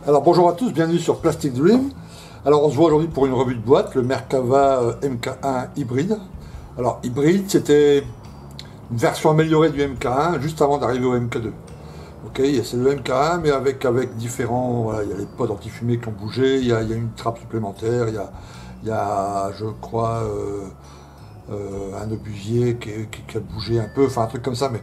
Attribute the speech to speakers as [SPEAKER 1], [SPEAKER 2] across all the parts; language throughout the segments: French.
[SPEAKER 1] Alors bonjour à tous, bienvenue sur Plastic Dream. Alors on se voit aujourd'hui pour une revue de boîte, le Merkava MK1 hybride. Alors hybride, c'était une version améliorée du MK1 juste avant d'arriver au MK2. Ok, c'est le MK1 mais avec différents, voilà, il y a les pods anti-fumée qui ont bougé, il y a une trappe supplémentaire, il y a je crois un obusier qui a bougé un peu, enfin un truc comme ça, mais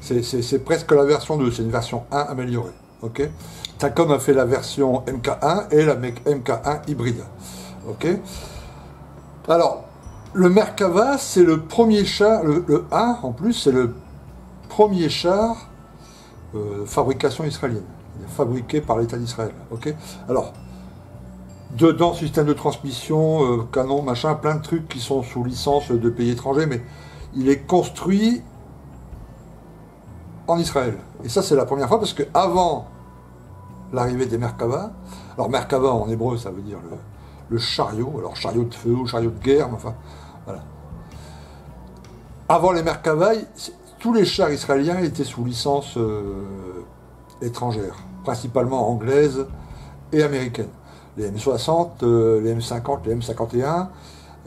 [SPEAKER 1] c'est presque la version 2, c'est une version 1 améliorée. Ok, Takom a fait la version MK1 et la MK1 hybride. Ok. Alors, le Merkava, c'est le premier char, le 1 en plus, c'est le premier char fabrication israélienne. Il est fabriqué par l'État d'Israël. Ok. Alors, dedans, système de transmission, canon, machin, plein de trucs qui sont sous licence de pays étrangers, mais il est construit en Israël. Et ça, c'est la première fois parce que avant l'arrivée des Merkava, alors Merkava en hébreu, ça veut dire le chariot, alors chariot de feu ou chariot de guerre, enfin, voilà. Avant les Merkava, tous les chars israéliens étaient sous licence étrangère, principalement anglaise et américaine. Les M60, les M50, les M51,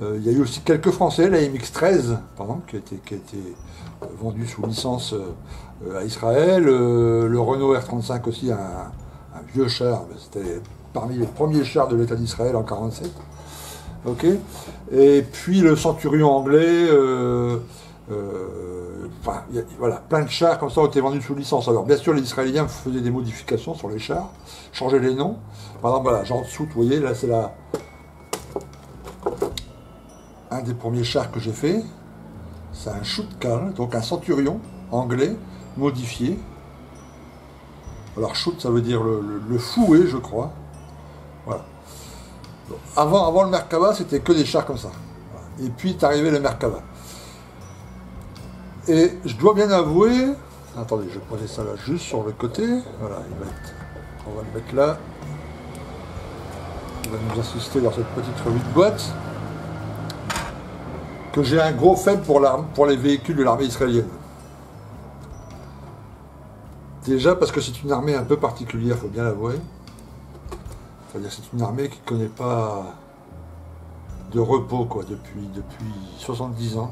[SPEAKER 1] il y a eu aussi quelques Français, la MX-13, par exemple, qui a été vendu sous licence à Israël, le Renault R35 aussi, un vieux char, c'était parmi les premiers chars de l'État d'Israël en 1947. Ok. Et puis le Centurion anglais, enfin, voilà, plein de chars comme ça ont été vendus sous licence. Alors bien sûr, les Israéliens faisaient des modifications sur les chars, changeaient les noms. Par exemple, voilà, genre en dessous, vous voyez, là c'est un des premiers chars que j'ai fait. C'est un Shoot-Cal, donc un Centurion anglais modifié. Alors shoot, ça veut dire le fouet, je crois. Voilà. Donc, avant le Merkava, c'était que des chars comme ça. Voilà. Et puis est arrivé le Merkava. Et je dois bien avouer, attendez, je vais poser ça là juste sur le côté. Voilà, on va le mettre là. Il va nous assister dans cette petite revue de boîte. Que j'ai un gros faible pour les véhicules de l'armée israélienne. Déjà parce que c'est une armée un peu particulière, il faut bien l'avouer. C'est-à-dire c'est une armée qui ne connaît pas de repos quoi, depuis 70 ans.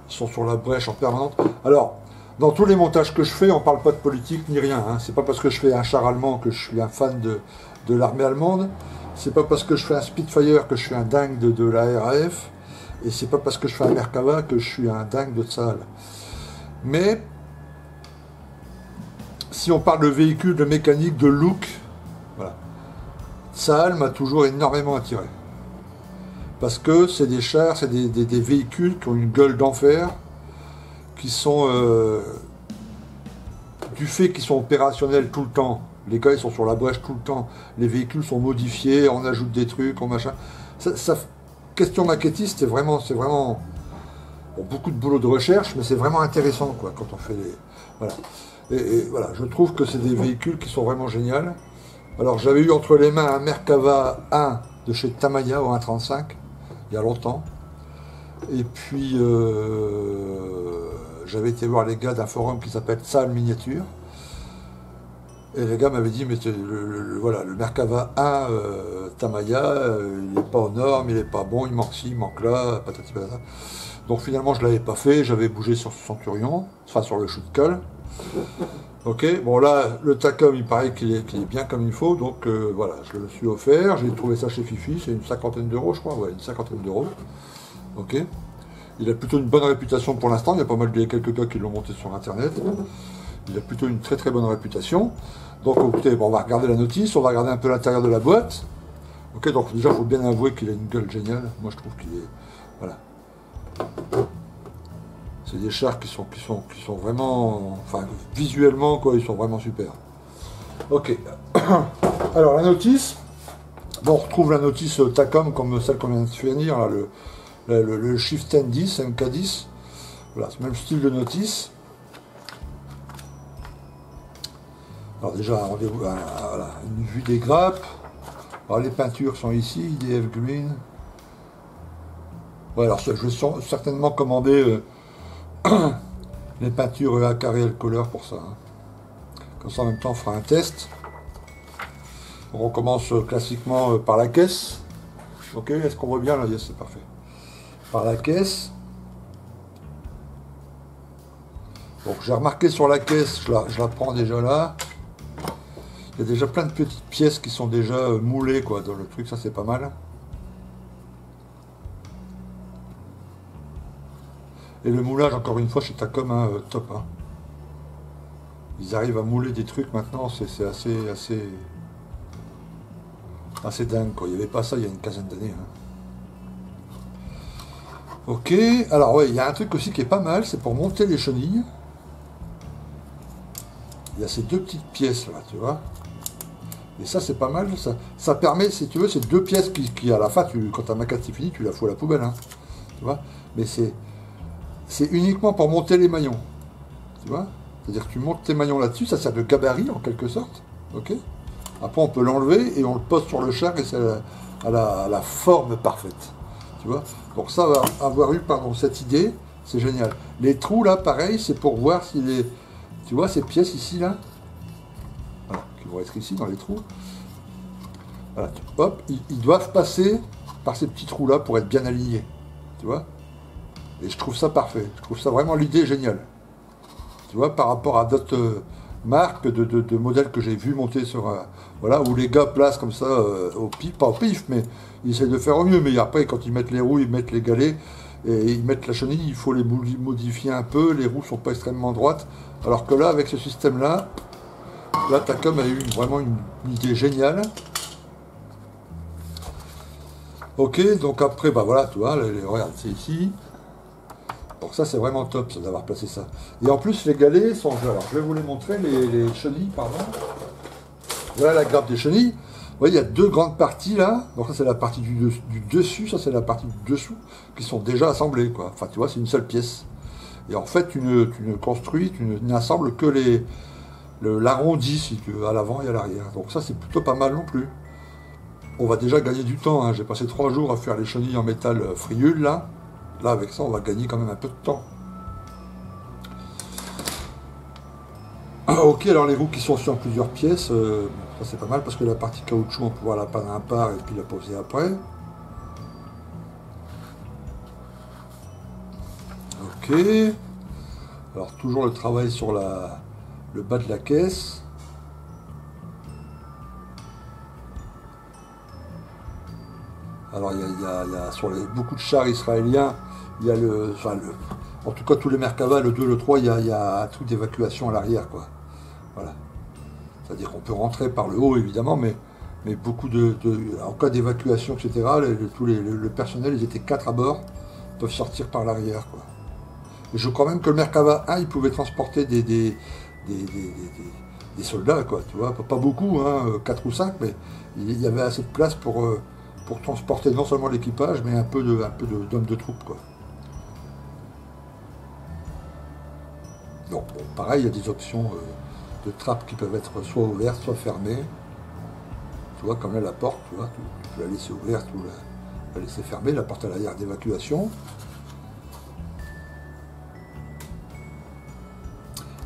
[SPEAKER 1] Ils sont sur la brèche en permanence. Alors, dans tous les montages que je fais, on ne parle pas de politique ni rien. Hein. C'est pas parce que je fais un char allemand que je suis un fan de l'armée allemande. C'est pas parce que je fais un Spitfire que je suis un dingue de la RAF. Et c'est pas parce que je fais un Merkava que je suis un dingue de Tsahal. Mais si on parle de véhicule, de mécanique, de look, voilà. Tsahal m'a toujours énormément attiré. Parce que c'est des chars, c'est des véhicules qui ont une gueule d'enfer, qui sont, du fait qu'ils sont opérationnels tout le temps, les gars ils sont sur la brèche tout le temps, les véhicules sont modifiés, on ajoute des trucs, on machin. Question maquettiste, c'est vraiment bon, beaucoup de boulot de recherche, mais c'est vraiment intéressant quoi, quand on fait les... Voilà. Et voilà, je trouve que c'est des véhicules qui sont vraiment géniaux. Alors j'avais eu entre les mains un Merkava 1 de chez Tamiya au 1.35, il y a longtemps. Et puis j'avais été voir les gars d'un forum qui s'appelle Tsahal Miniature. Et les gars m'avaient dit, mais voilà, le Merkava 1 Tamiya, il n'est pas aux normes, il n'est pas bon, il manque ci, il manque là, patati patata. Donc finalement je ne l'avais pas fait, j'avais bougé sur ce Centurion, enfin sur le Shoot-Cal. Ok, bon là, le Takom, il paraît qu'il est bien comme il faut, donc voilà, je le suis offert, j'ai trouvé ça chez Fifi, c'est une cinquantaine d'euros, je crois, ouais, une cinquantaine d'euros. Ok, il a plutôt une bonne réputation pour l'instant, il y a pas mal de quelques gars qui l'ont monté sur internet, il a plutôt une très très bonne réputation. Donc écoutez, bon, on va regarder la notice, on va regarder un peu l'intérieur de la boîte. Ok, donc déjà, il faut bien avouer qu'il a une gueule géniale, moi je trouve qu'il est, voilà. C'est des chars qui sont vraiment, enfin visuellement quoi, ils sont vraiment super. Ok. Alors la notice, bon, on retrouve la notice Takom comme celle qu'on vient de finir, là, le Shift 10, MK10. Voilà, c'est le même style de notice. Alors déjà, voilà, une vue des grappes. Alors les peintures sont ici, IDF Green. Ouais, alors je vais certainement commander les peintures à carré color pour ça. Hein. Comme ça en même temps on fera un test. On commence classiquement par la caisse. Ok, est-ce qu'on voit bien là? Yes, c'est parfait. Par la caisse. Donc j'ai remarqué sur la caisse, je la prends déjà là. Il y a déjà plein de petites pièces qui sont déjà moulées quoi dans le truc, ça c'est pas mal. Et le moulage, encore une fois, chez Takom, hein, top. Hein. Ils arrivent à mouler des trucs maintenant, c'est assez dingue quoi. Il n'y avait pas ça il y a une quinzaine d'années. Hein. Ok, alors ouais, il y a un truc aussi qui est pas mal, c'est pour monter les chenilles. Il y a ces deux petites pièces là, tu vois. Et ça c'est pas mal, ça permet, si tu veux, ces deux pièces qui à la fin, quand ta maquette est finie, tu la fous à la poubelle. Hein, tu vois. Mais c'est uniquement pour monter les maillons. Tu vois. C'est-à-dire que tu montes tes maillons là-dessus, ça sert de gabarit en quelque sorte. Ok. Après on peut l'enlever et on le pose sur le char et c'est à la forme parfaite. Tu vois. Donc ça, avoir eu cette idée, c'est génial. Les trous là, pareil, c'est pour voir si les... Tu vois ces pièces ici là, voilà, qui vont être ici dans les trous. Voilà, hop, ils doivent passer par ces petits trous là pour être bien alignés. Tu vois. Et je trouve ça parfait. Je trouve ça vraiment l'idée géniale. Tu vois, par rapport à d'autres marques de modèles que j'ai vu monter sur voilà, où les gars placent comme ça au pif, pas au pif, mais ils essaient de faire au mieux. Mais après, quand ils mettent les roues, ils mettent les galets et ils mettent la chenille, il faut les modifier un peu. Les roues sont pas extrêmement droites. Alors que là, avec ce système-là, là, Takom a eu vraiment une idée géniale. Ok, donc après, bah voilà, tu vois, regarde, c'est ici. Donc ça, c'est vraiment top, ça, d'avoir placé ça. Et en plus, les galets sont... Alors, je vais vous les montrer, les chenilles, pardon. Voilà la grappe des chenilles. Vous voyez, il y a deux grandes parties, là. Donc ça, c'est la partie du dessus, ça, c'est la partie du dessous, qui sont déjà assemblées, quoi. Enfin, tu vois, c'est une seule pièce. Et en fait, tu ne construis, tu n'assembles que l'arrondi, si tu veux, à l'avant et à l'arrière. Donc ça, c'est plutôt pas mal non plus. On va déjà gagner du temps, hein. J'ai passé 3 jours à faire les chenilles en métal friule, là. Là, avec ça, on va gagner quand même un peu de temps. Ok, alors les roues qui sont sur plusieurs pièces, ça c'est pas mal parce que la partie caoutchouc, on peut pouvoir la prendre à part et puis la poser après. Ok. Alors toujours le travail sur le bas de la caisse. Alors il y a sur beaucoup de chars israéliens, il y a en tout cas tous les Merkava, le 2, le 3, il y a un truc d'évacuation à l'arrière, quoi. Voilà. C'est-à-dire qu'on peut rentrer par le haut, évidemment, mais beaucoup en cas d'évacuation, etc., le personnel, ils étaient 4 à bord, peuvent sortir par l'arrière, quoi. Et je crois même que le Merkava 1, il pouvait transporter des soldats, quoi, tu vois, pas beaucoup, hein, 4 ou 5, mais il y avait assez de place pour transporter non seulement l'équipage, mais un peu d'hommes de troupe, quoi. Donc, bon, pareil, il y a des options de trappes qui peuvent être soit ouvertes, soit fermées. Tu vois, comme là, la porte, tu vois, tu peux la laisser ouverte ou la laisser fermée, la porte à l'arrière d'évacuation.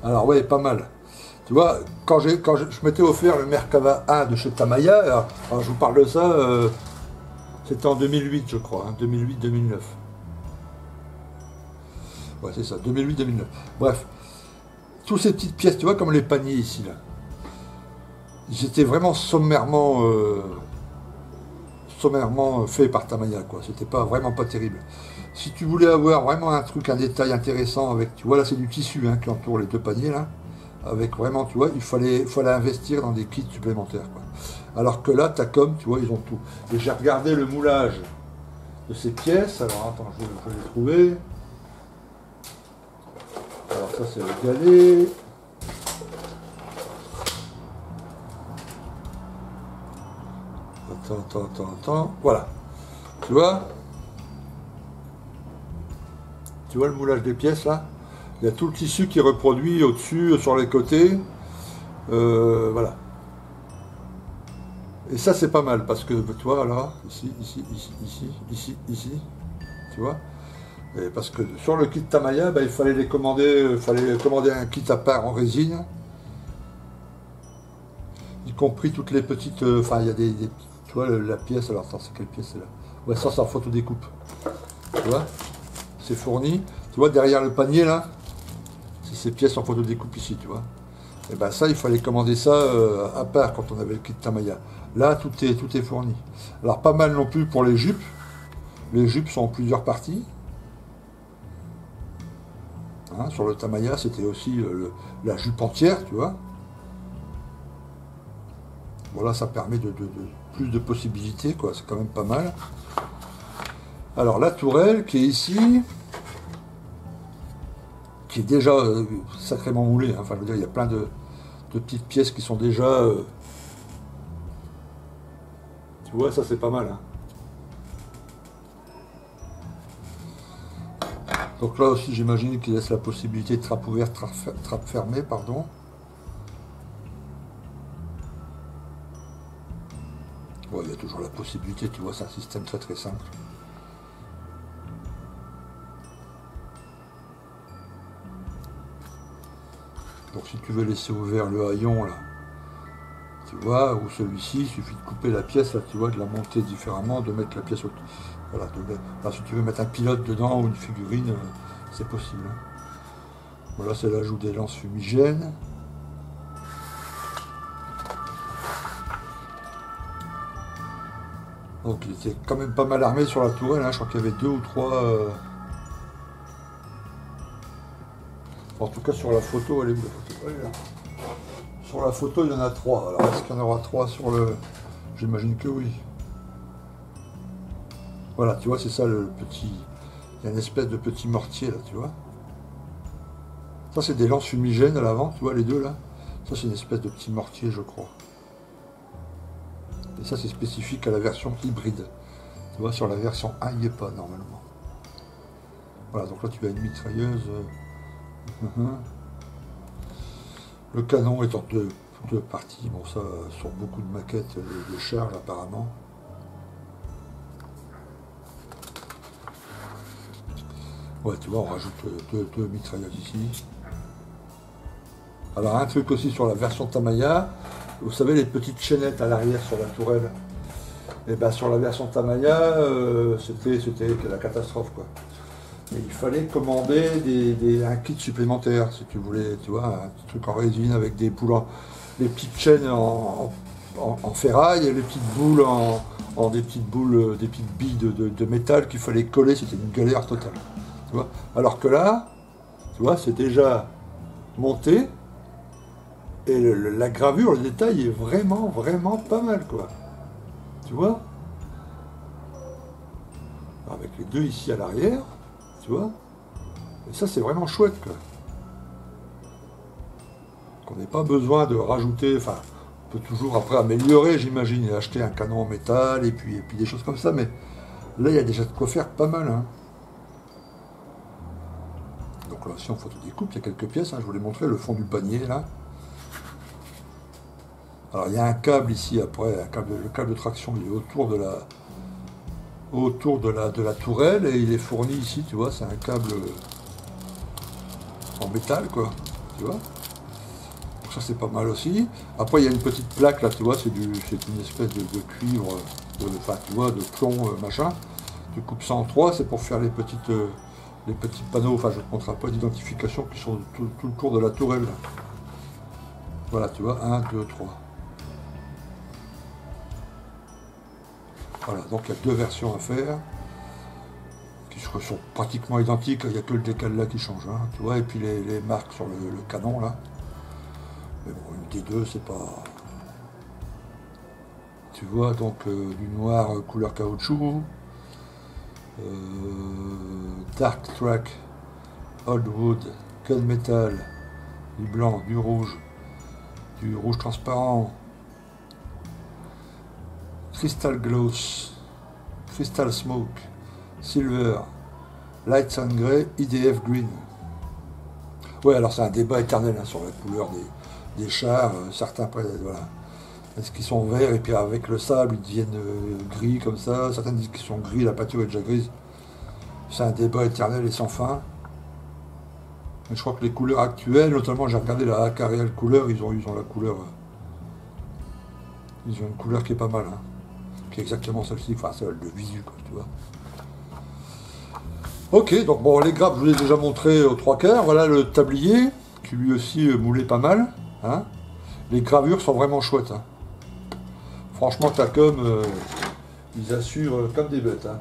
[SPEAKER 1] Alors, ouais, pas mal. Tu vois, quand je m'étais offert le Merkava 1 de chez Tamiya, alors je vous parle de ça, c'était en 2008, je crois, hein, 2008-2009. Ouais, c'est ça, 2008-2009. Bref, toutes ces petites pièces, tu vois, comme les paniers ici, là. Ils étaient vraiment sommairement faits par Tamiya, quoi. C'était vraiment pas terrible. Si tu voulais avoir vraiment un détail intéressant avec, tu vois, là, c'est du tissu hein, qui entoure les deux paniers, là. Avec vraiment, tu vois, il fallait investir dans des kits supplémentaires, quoi. Alors que là, Takom, tu vois, ils ont tout. Et j'ai regardé le moulage de ces pièces. Alors, attends, je vais les trouver. Alors, ça, c'est le galet. Attends. Voilà. Tu vois le moulage des pièces, là? Il y a tout le tissu qui est reproduit au-dessus, sur les côtés. Voilà. Et ça, c'est pas mal, parce que, tu vois, là, ici, tu vois. Et parce que sur le kit Tamiya, il fallait commander un kit à part en résine. y compris toutes les petites... Enfin, il y a tu vois, la pièce, alors attends, c'est quelle pièce c'est là? Ouais, ça, c'est en photo découpe. Tu vois? C'est fourni. Tu vois, derrière le panier, là, c'est ces pièces en photo découpe ici, tu vois? Et ben ça, il fallait commander ça à part quand on avait le kit Tamiya. Là, tout est fourni. Alors, pas mal non plus pour les jupes. Les jupes sont en plusieurs parties. Hein, sur le Tamiya, c'était aussi la jupe entière, tu vois. Voilà, ça permet de plus de possibilités, quoi. C'est quand même pas mal. Alors, la tourelle qui est ici, qui est déjà sacrément moulée. Hein. Enfin, je veux dire, il y a plein de petites pièces qui sont déjà... Tu vois, ça c'est pas mal. Hein. Donc là aussi, j'imagine qu'il laisse la possibilité de trappe ouverte, trappe fermée, pardon. Bon, il y a toujours la possibilité, tu vois, c'est un système très très simple. Donc si tu veux laisser ouvert le haillon, là, tu vois, ou celui-ci, il suffit de couper la pièce, là, tu vois, de la monter différemment, de mettre la pièce au... Voilà, là, si tu veux mettre un pilote dedans ou une figurine, c'est possible. Hein. Voilà, c'est l'ajout des lances fumigènes. Donc il était quand même pas mal armé sur la tourelle, hein. Je crois qu'il y avait 2 ou 3... En tout cas sur la photo, elle est où la photo? Elle est là. Sur la photo, il y en a 3. Alors est-ce qu'il y en aura 3 sur le... J'imagine que oui. Voilà, tu vois, c'est ça le petit... Il y a une espèce de petit mortier là, tu vois. Ça, c'est des lances fumigènes à l'avant, tu vois, les deux là. Ça, c'est une espèce de petit mortier, je crois. Et ça, c'est spécifique à la version hybride. Tu vois, sur la version 1, il n'y est pas normalement. Voilà, donc là, tu as une mitrailleuse. Le canon est en deux parties. Bon, ça, sur beaucoup de maquettes de charge, apparemment. Ouais, tu vois, on rajoute deux mitrailleuses ici. Alors, un truc aussi sur la version Tamiya, vous savez, les petites chaînettes à l'arrière sur la tourelle. Et bien, sur la version Tamiya, c'était la catastrophe, quoi. Et il fallait commander un kit supplémentaire, si tu voulais, tu vois, un petit truc en résine avec des boules, des petites chaînes en ferraille et les petites boules des petites billes de métal qu'il fallait coller, c'était une galère totale. Tu vois. Alors que là, tu vois, c'est déjà monté et la gravure, le détail est vraiment, vraiment pas mal, quoi. Tu vois. Avec les deux ici à l'arrière, tu vois. Et ça, c'est vraiment chouette, quoi. Qu'on n'ait pas besoin de rajouter, enfin, on peut toujours après améliorer, j'imagine, et acheter un canon en métal et puis des choses comme ça, mais là, il y a déjà de quoi faire pas mal, hein. Donc là, si on photo découpe, il y a quelques pièces, hein, je vous l'ai montré, le fond du panier, là. Alors, il y a un câble ici, après, le câble de traction, il est autour de la tourelle, et il est fourni ici, tu vois, c'est un câble en métal, quoi, tu vois. Donc ça, c'est pas mal aussi. Après, il y a une petite plaque, là, tu vois, c'est une espèce de cuivre, enfin, tu vois, de plomb, machin. Tu coupes ça en 3, c'est pour faire les petits panneaux, enfin je ne te montrerai pas d'identification qui sont tout le tour de la tourelle. Voilà, tu vois, 1, 2, 3. Voilà, donc il y a deux versions à faire, qui sont pratiquement identiques, il n'y a que le décal là qui change, hein, tu vois, et puis les marques sur le canon là. Mais bon, une des deux, c'est pas... Tu vois, donc du noir couleur caoutchouc, Dark Track, Old Wood, Gunmetal, du blanc, du rouge transparent, Crystal Gloss, Crystal Smoke, Silver, Light Sun Grey, IDF Green. Ouais, alors c'est un débat éternel hein, sur la couleur des chars, certains voilà. Est-ce qu'ils sont verts et puis avec le sable ils deviennent gris comme ça, certains disent qu'ils sont gris, la peinture est déjà grise. C'est un débat éternel et sans fin. Mais je crois que les couleurs actuelles, notamment j'ai regardé la Acareal couleur, ils ont la couleur Ils ont une couleur qui est pas mal, hein, qui est exactement celle-ci, enfin celle de visu, quoi, tu vois. Ok, donc bon, les grappes, je vous les ai déjà montré aux 3/4. Voilà le tablier, qui lui aussi moulait pas mal. Hein. Les gravures sont vraiment chouettes. Hein. Franchement, Takom, ils assurent comme des bêtes. Hein.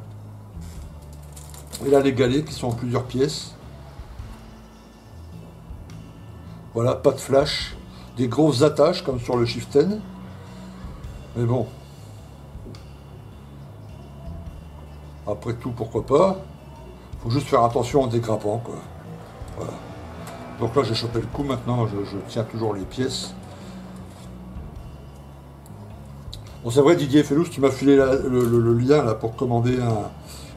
[SPEAKER 1] Et là, les galets qui sont en plusieurs pièces. Voilà, pas de flash. Des grosses attaches, comme sur le Shift 10. Mais bon. Après tout, pourquoi pas. Faut juste faire attention en dégrappant, quoi. Voilà. Donc là, j'ai chopé le coup maintenant, je tiens toujours les pièces. Bon, c'est vrai, Didier Felous, tu m'as filé le lien là pour commander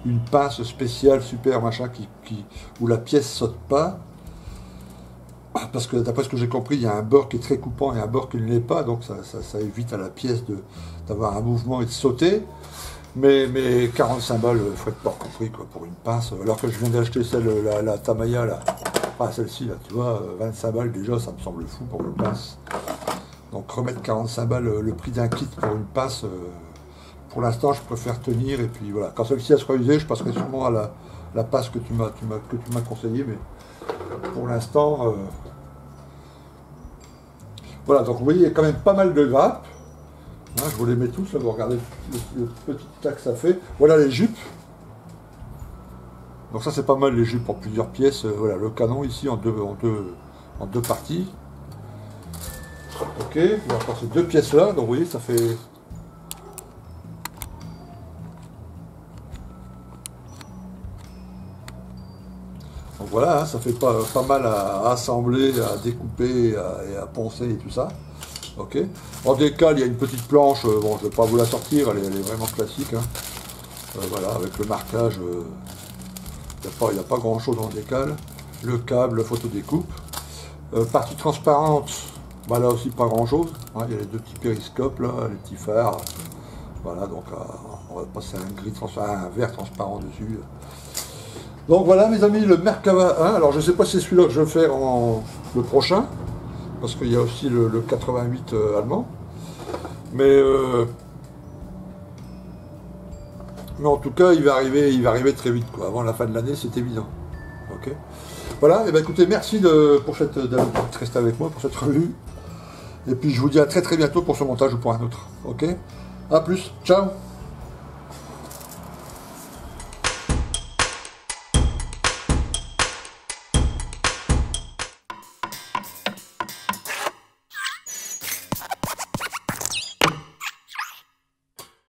[SPEAKER 1] une pince spéciale, super machin, où la pièce saute pas. Parce que d'après ce que j'ai compris, il y a un bord qui est très coupant et un bord qui ne l'est pas, donc ça évite à la pièce d'avoir un mouvement et de sauter. Mais 45 balles, frais de port compris, quoi, pour une pince. Alors que je viens d'acheter celle, la Tamaya, là. Enfin, celle-ci, là, tu vois, 25 balles déjà, ça me semble fou pour une pince. Donc remettre 45 balles le prix d'un kit pour une pince, pour l'instant, je préfère tenir. Et puis voilà, quand celle-ci sera usée, je passerai sûrement à la pince que tu m'as conseillé. Mais pour l'instant, voilà, donc vous voyez, il y a quand même pas mal de grappes. Hein, je vous les mets tous, là, vous regardez le petit tas que ça fait. Voilà les jupes. Donc ça c'est pas mal les jupes en plusieurs pièces. Voilà le canon ici en deux parties. Ok, il y a encore ces deux pièces là, donc vous voyez ça fait... Donc voilà, hein, ça fait pas mal à assembler, à découper et à poncer et tout ça. Ok. En décal, il y a une petite planche, bon je ne vais pas vous la sortir, elle est vraiment classique. Hein. Voilà, avec le marquage, il n'y a pas grand chose en décal. Le câble, la photo découpe. Partie transparente, bah là aussi pas grand chose. Hein. Il y a les deux petits périscopes là, les petits phares. Voilà, donc on va passer un verre transparent dessus. Donc voilà mes amis, le Merkava 1. Alors je ne sais pas si c'est celui-là que je vais faire le prochain. Parce qu'il y a aussi le 88 allemand. Mais en tout cas, il va arriver très vite, quoi. Avant la fin de l'année, c'est évident. Ok. Voilà, et bien écoutez, merci de rester avec moi pour cette revue. Et puis je vous dis à très très bientôt pour ce montage ou pour un autre. Ok. A plus, ciao.